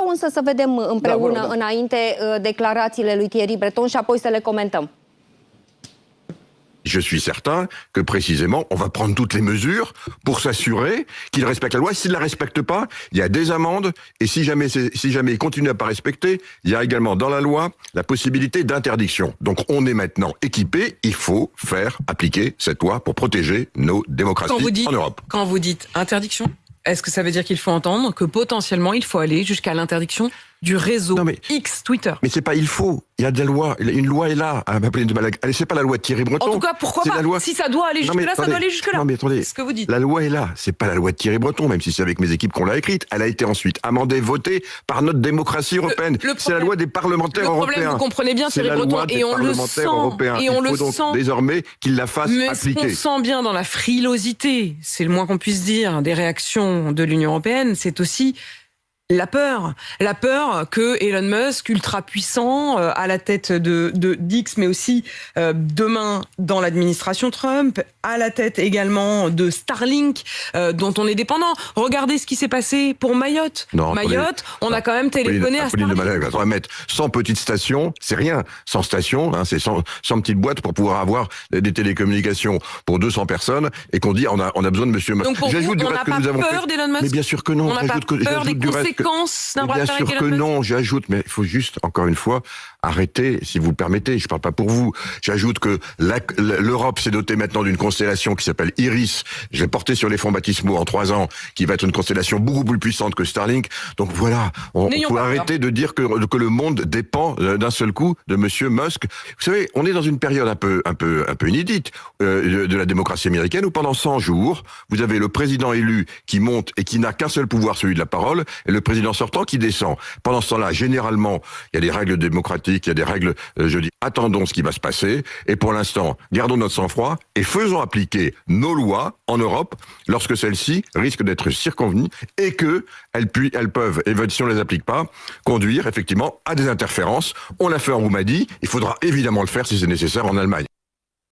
Vreau însă să vedem împreună înainte declarațiile lui Thierry Breton și apoi să le comentăm. Je suis certain que précisément, on va prendre toutes les mesures pour s'assurer qu'il respecte la loi. S'il ne la respecte pas, il y a des amendes. Et si jamais il continue à pas respecter, il y a également dans la loi la possibilité d'interdiction. Donc on est maintenant équipé. Il faut faire appliquer cette loi pour protéger nos démocraties en Europe. Quand vous dites interdiction, est-ce que ça veut dire qu'il faut entendre que potentiellement il faut aller jusqu'à l'interdiction du réseau X Twitter? Mais c'est pas il faut. Il y a des lois. Une loi est là. Allez, c'est pas la loi de Thierry Breton. En tout cas, pourquoi pas? Loi... Si ça doit aller jusque-là, ça doit aller jusque-là. Non, mais attendez. C'est ce que vous dites. La loi est là. C'est pas la loi de Thierry Breton, même si c'est avec mes équipes qu'on l'a écrite. Elle a été ensuite amendée, votée par notre démocratie européenne. C'est la loi des parlementaires européens. Vous comprenez bien, Thierry Breton, et on le sent. Et on le sent. Désormais qu'il la fasse appliquer. Mais ce qu'on sent bien dans la frilosité, c'est le moins qu'on puisse dire, des réactions de l'Union européenne, c'est aussi la peur que Elon Musk, ultra puissant, à la tête d'X, mais aussi demain dans l'administration Trump, à la tête également de Starlink, dont on est dépendant. Regardez ce qui s'est passé pour Mayotte. Mayotte, on a quand même téléphoné à Starlink. On va mettre 100 petites stations, c'est rien. 100 stations, c'est 100 petites boîtes pour pouvoir avoir des télécommunications pour 200 personnes et qu'on dit on a besoin de Monsieur Musk. Donc pour vous, on n'a pas peur d'Elon Musk? Mais bien sûr que non. On n'a pas peur des conséquences d'un bras de fer avec Elon Musk? Bien sûr que non, j'ajoute, mais il faut juste, encore une fois, arrêter, si vous le permettez, je ne parle pas pour vous, j'ajoute que l'Europe s'est dotée maintenant d'une constellation qui s'appelle Iris, je l'ai portée sur les fonds baptismaux en 3 ans, qui va être une constellation beaucoup plus puissante que Starlink. Donc voilà, on faut arrêter de dire que le monde dépend d'un seul coup de Monsieur Musk. Vous savez, on est dans une période un peu inédite de la démocratie américaine où pendant 100 jours, vous avez le président élu qui monte et qui n'a qu'un seul pouvoir, celui de la parole, et le président sortant qui descend. Pendant ce temps-là, généralement, il y a des règles démocratiques, il y a des règles, je dis, attendons ce qui va se passer, et pour l'instant, gardons notre sang-froid et faisons appliquer nos lois en Europe lorsque celles-ci risquent d'être circonvenues et que elles peuvent, et si on les applique pas, conduire effectivement à des interférences. On l'a fait en Roumanie, il faudra évidemment le faire si c'est nécessaire en Allemagne.